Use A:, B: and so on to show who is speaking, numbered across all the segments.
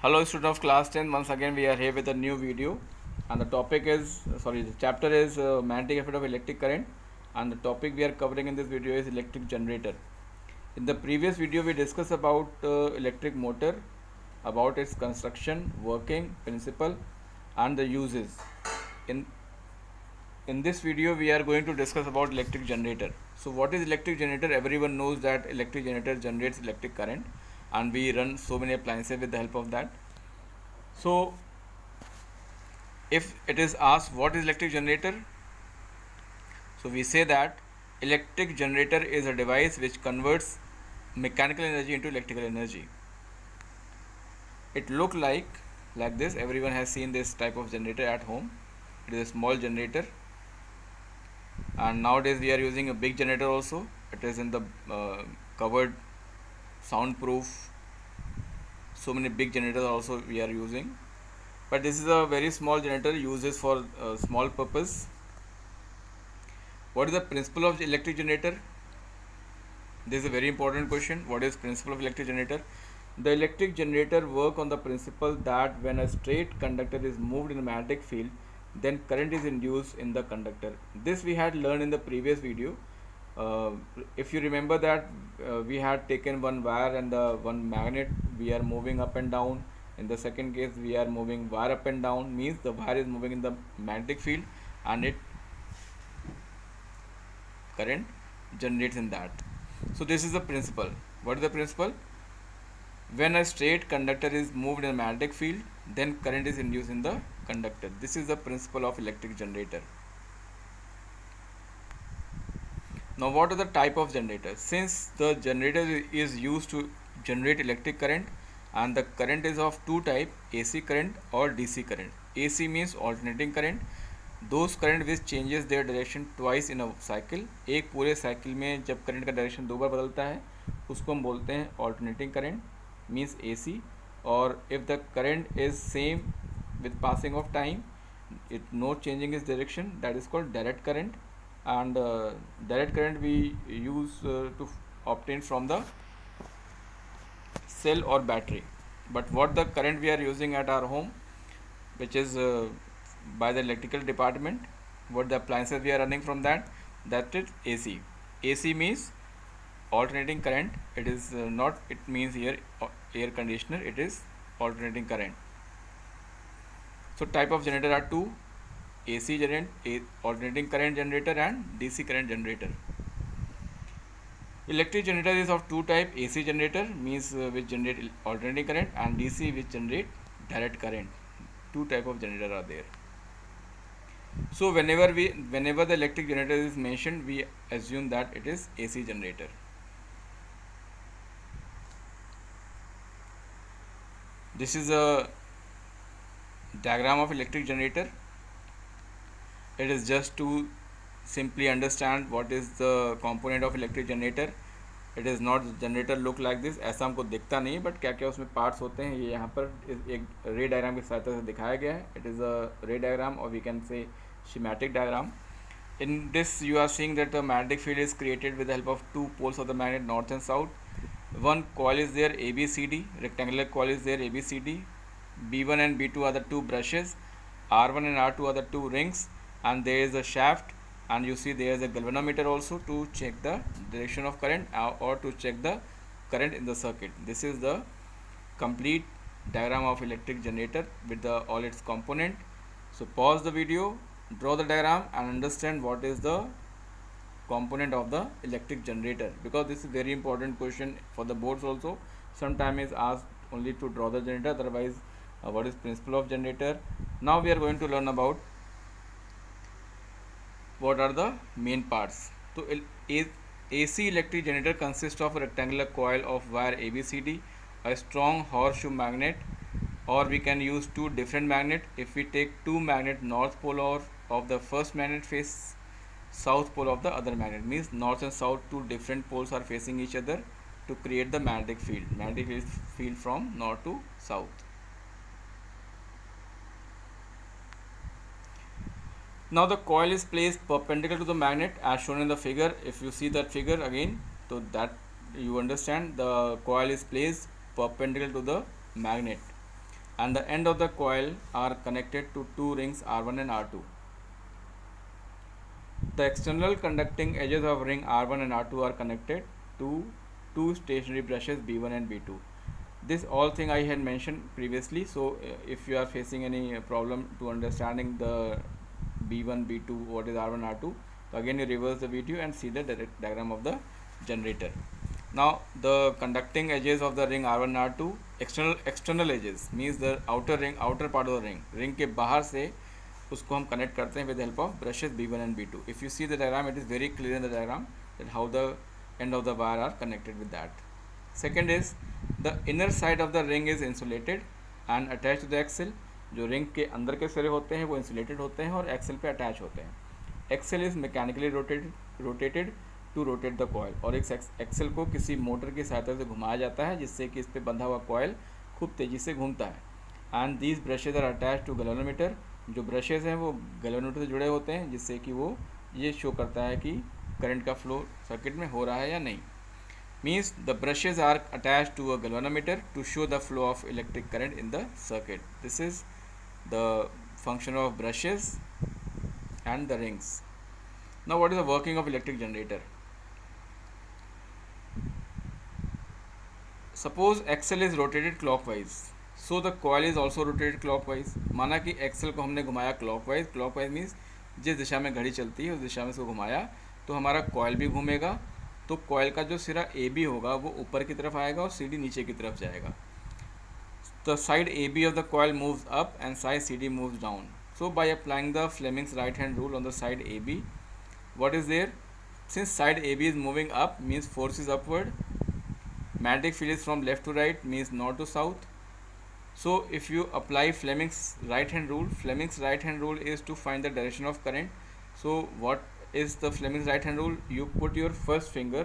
A: Hello student of class 10, once again we are here with a new video, and the topic is the chapter is magnetic effect of electric current, and the topic we are covering in this video is electric generator. In the previous video we discussed about electric motor, about its construction, working, principle and the uses. In this video we are going to discuss about electric generator. So what is electric generator? Everyone knows that electric generator generates electric current, and we run so many appliances with the help of that. So if it is asked what is electric generator, so we say that electric generator is a device which converts mechanical energy into electrical energy. It look like this. Everyone has seen this type of generator at home. It is a small generator, and nowadays we are using a big generator also. It is in the covered, soundproof. So many big generators also we are using, but this is a very small generator, uses for small purpose. What is the principle of electric generator? This is a very important question. What is principle of electric generator? The electric generator work on the principle that when a straight conductor is moved in a magnetic field, then current is induced in the conductor. This we had learned in the previous video. If you remember that we had taken one wire and the one magnet, we are moving up and down. In the second case we are moving wire up and down, means the wire is moving in the magnetic field and it current generates in that. So this is the principle. What is the principle? When a straight conductor is moved in a magnetic field, then current is induced in the conductor. This is the principle of electric generator. Now what are the type of generators? Since the generator is used to generate electric current, and the current is of two type, AC current or DC current. AC means alternating current, those current which changes their direction twice in a cycle. एक पूरे cycle में जब current का direction दो बार बदलता है उसको हम बोलते हैं alternating current, means AC. और if the current is same with passing of time, it no changing its direction, that is called direct current. And direct current we use to obtain from the cell or battery. But what the current we are using at our home, which is by the electrical department, what the appliances we are running from, that is AC. AC means alternating current. It is not, it means here air conditioner, it is alternating current. So type of generator are two: AC generator, alternating current generator, and DC current generator. Electric generator is of two type: AC generator means which generate alternating current, and DC which generate direct current. Two type of generator are there. So whenever the electric generator is mentioned, we assume that it is AC generator. This is a diagram of electric generator. It is just to simply understand what is the component of electric generator. It is not generator look like this, ऐसा हमको दिखता नहीं, but क्या क्या उसमें parts होते हैं ये यहाँ पर एक रे डायग्राम की सहायता से दिखाया गया है. It is a ray diagram, और we can say schematic diagram. In this you are seeing that the magnetic field is created with the help of two poles of the magnet, north and south. One coil is there, ABCD, rectangular coil is there, ABCD. B1 and B2 are the two brushes, R1 and R2 are the two rings, and there is a shaft, and you see there is a galvanometer also to check the direction of current or to check the current in the circuit. This is the complete diagram of electric generator with all its component. So pause the video, draw the diagram, and understand what is the component of the electric generator, because this is very important question for the boards also. Sometimes is asked only to draw the generator, otherwise what is principle of generator. Now we are going to learn about what are the main parts. So AC electric generator consists of a rectangular coil of wire ABCD, a strong horseshoe magnet, or we can use two different magnet. If we take two magnet, north pole of the first magnet face south pole of the other magnet, means north and south, two different poles are facing each other to create the magnetic field from north to south. Now the coil is placed perpendicular to the magnet as shown in the figure. If you see that figure again, so that you understand the coil is placed perpendicular to the magnet. and the end of the coil are connected to two rings R1 and R2. The external conducting edges of ring R1 and R2 are connected to two stationary brushes B1 and B2. This all thing I had mentioned previously, so if you are facing any problem to understanding the B1, B2, what is R1, R2, so again you reverse the video and see the diagram of the generator. Now the conducting edges of the ring R1 R2, external edges means the outer part of the ring के बाहर से उसको हम connect करते हैं with the help of brushes B1 and B2. If you see the diagram, it is very clear in the diagram that how the end of the wire are connected with that. Second is the inner side of the ring is insulated and attached to the axle. जो ring के अंदर के सिरे होते हैं वो insulated होते हैं और एक्सेल पे अटैच होते हैं. Axle is mechanically rotated to rotate the coil, और एक एक्सेल को किसी मोटर की सहायता से घुमाया जाता है जिससे कि इस पे बंधा हुआ कॉयल खूब तेज़ी से घूमता है. And these brushes are attach to galvanometer. जो ब्रशेज हैं वो गैल्वेनोमीटर से जुड़े होते हैं जिससे कि वो ये शो करता है कि करंट का फ्लो सर्किट में हो रहा है या नहीं. Means the brushes are attached to a galvanometer to show the flow of electric current in the circuit. This is the function of brushes and the rings. Now what is the working of electric generator? Suppose axle is rotated clockwise, so the coil is also rotated clockwise. माना कि Excel को हमने घुमाया clockwise means जिस दिशा में घड़ी चलती है उस दिशा में इसको घुमाया तो हमारा कॉयल भी घूमेगा. तो कॉयल का जो सिरा ए बी होगा वो ऊपर की तरफ आएगा और सी डी नीचे की तरफ जाएगा. The side A B of the coil moves up and side C D moves down. So by applying the Fleming's right hand rule on the side A B, what is there? Since side A B is moving up means force is upward. Magnetic field is from left to right means north to south. So if you apply Fleming's right hand rule is to find the direction of current. So what is the Fleming's right hand rule? You put your first finger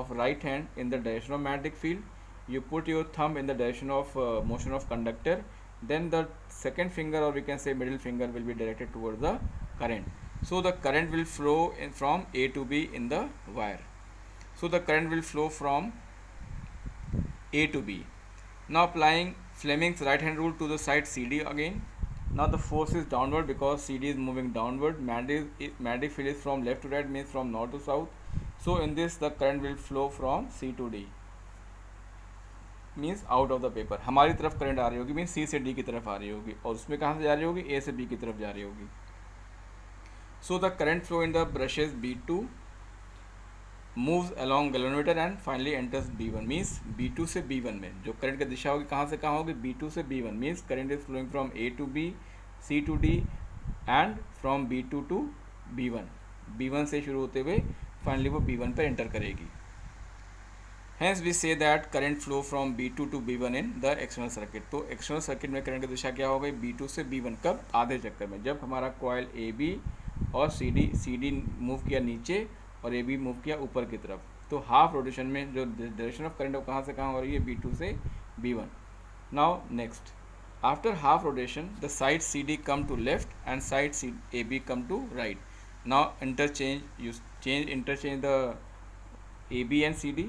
A: of right hand in the direction of magnetic field, you put your thumb in the direction of motion of conductor, then the second finger, or we can say middle finger, will be directed towards the current. So the current will flow from A to B in the wire. So the current will flow from A to B. Now applying Fleming's right hand rule to the side CD again. Now the force is downward because CD is moving downward. Magnetic field is from left to right means from north to south. So in this the current will flow from C to D means out of the paper. हमारी तरफ current आ रही होगी means C से D की तरफ आ रही होगी और उसमें कहाँ से जा रही होगी? A से B की तरफ जा रही होगी. So the current flow in the brushes B2 moves along galvanometer and finally enters B1 means B2 से B1 में जो करंट की दिशा होगी कहाँ से कहाँ होगी? B2 से B1 means current is flowing from A to B, C to D and from B2 to B1. B1 से शुरू होते हुए finally वो B1 पर enter करेगी. Hence we say that current flow from B2 to B1 in the external circuit. तो external circuit में current की दिशा क्या हो गई? B2 से B1. कब? आधे चक्कर में, जब हमारा कॉयल AB और CD मूव किया नीचे और AB मूव किया ऊपर की तरफ. तो हाफ रोटेशन में जो डायरेक्शन ऑफ करंट कहाँ से कहाँ हो रही है? B2 से B1. Now next, after half rotation the side CD come to left and side AB come to right. Now interchange the AB and CD.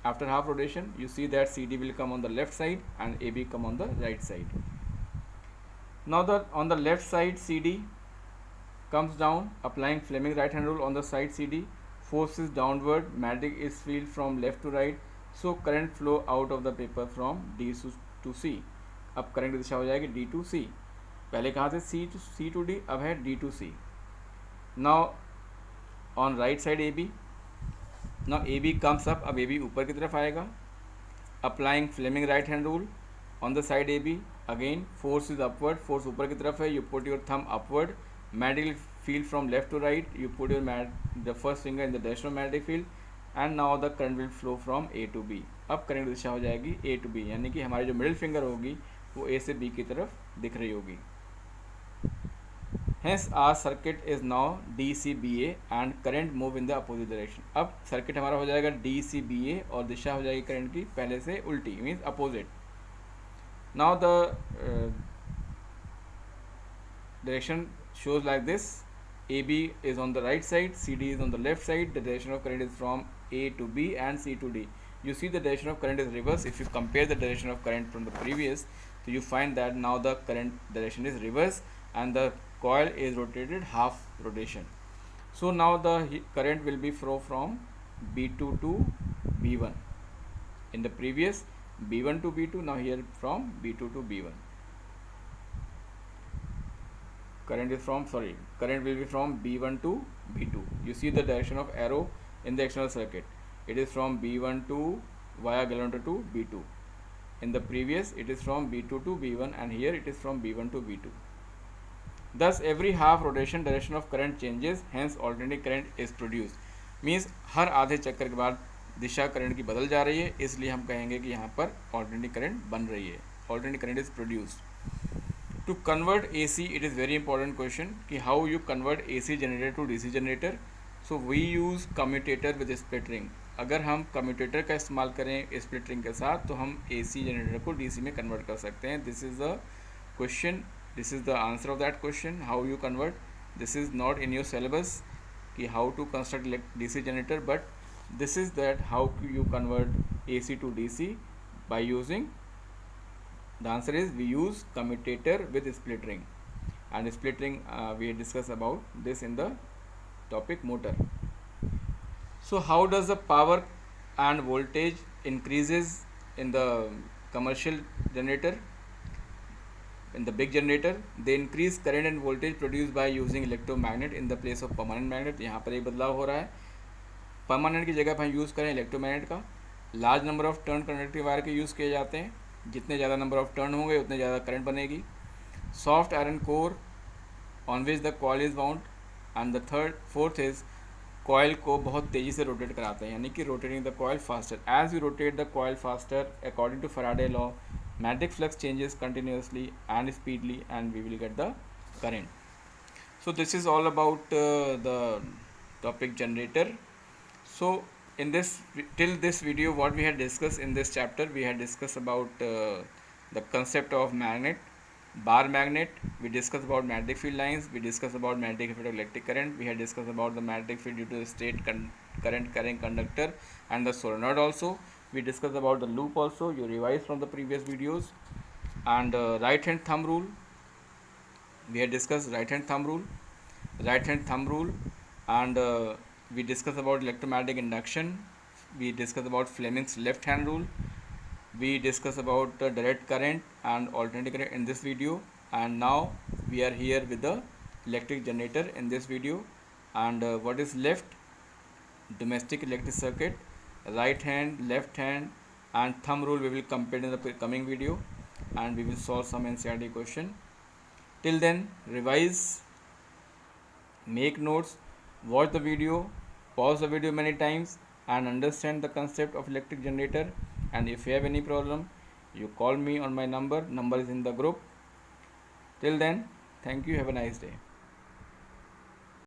A: After half rotation you see that CD will come on the left side and AB come on the right side. Now on the left side CD comes down, applying Fleming's right hand rule on the side CD. Force is downward, magnetic is field from left to right, so current flow out of the paper from D to C. अब current की दिशा हो जाएगी D to C. पहले कहाँ थे? C to D, अब है D to C. Now on right side AB. Now AB comes up, अब AB ऊपर की तरफ आएगा. Applying Fleming right hand rule on the side AB, again force is upward, force ऊपर की तरफ है, you put your thumb upward. Magnetic field from left to right, you put your the first finger in the direction of magnetic field and now the current will flow from A to B. अब current की दिशा हो जाएगी A to B, यानी कि हमारी जो middle finger होगी वो A से B की तरफ दिख रही होगी. Hence our circuit is now DCBA and current move in the opposite direction. अब सर्किट हमारा हो जाएगा DCBA और दिशा हो जाएगी करंट की पहले से उल्टी means opposite. Now the direction shows like this. AB is on the right side, CD is on the left side. The direction of current is from A to B and C to D. You see the direction of current is reverse. If you compare the direction of current from the previous, So you find that now the current direction is reverse and the coil is rotated half rotation. So now the current will be flow from B2 to B1. In the previous B1 to B2, now here from B2 to B1. Current will be from B1 to B2. You see the direction of arrow in the external circuit. It is from B1 to via galvanometer to B2. In the previous it is from B2 to B1 and here it is from B1 to B2. Thus every half rotation direction of current changes, hence alternating current is produced. Means हर आधे चक्कर के बाद दिशा current की बदल जा रही है, इसलिए हम कहेंगे कि यहाँ पर alternating करंट बन रही है, alternating current is produced. To convert AC, it is very important question कि how you convert AC generator to DC generator. So we use commutator with split ring. अगर हम commutator का इस्तेमाल करें split ring के साथ तो हम AC generator को DC में convert कर सकते हैं. This is the question. This is the answer of that question. How you convert? This is not in your syllabus कि how to construct DC generator, but this is that how you convert AC to DC by using. The answer is we use commutator with split ring, and split ring we discussed about this in the topic motor. So how does the power and voltage increases in the commercial generator? In the big generator, they increase current and voltage produced by using electromagnet in the place of permanent magnet. यहाँ पर एक बदलाव हो रहा है, permanent की जगह पर हम यूज़ करें इलेक्ट्रोमैग्नेट का. Large number of turn conductive wire के यूज़ किए जाते हैं, जितने ज़्यादा नंबर ऑफ टर्न होंगे उतने ज़्यादा करंट बनेगी. Soft iron core on which the coil is bound. And the fourth is coil को बहुत तेज़ी से रोटेट कराते हैं, यानी कि rotating the coil faster. As you rotate the coil faster according to Faraday law, magnetic flux changes continuously and speedily and we will get the current. So this is all about the topic generator. So in this till this video what we had discussed in this chapter, we had discussed about the concept of magnet, bar magnet. We discussed about magnetic field lines, we discussed about magnetic effect of electric current, we had discussed about the magnetic field due to the state current carrying conductor and the solenoid also. We discussed about the loop also, you revise from the previous videos. And right hand thumb rule, we had discussed right hand thumb rule, and we discussed about electromagnetic induction, we discussed about Fleming's left hand rule, we discussed about direct current and alternating current in this video. And now we are here with the electric generator in this video. And what is left? Domestic electric circuit, right hand, left hand and thumb rule we will compare in the coming video, and we will solve some NCERT question. Till then, revise, make notes, watch the video, pause the video many times and understand the concept of electric generator. And if you have any problem, you call me on my number is in the group. Till then, thank you, have a nice day.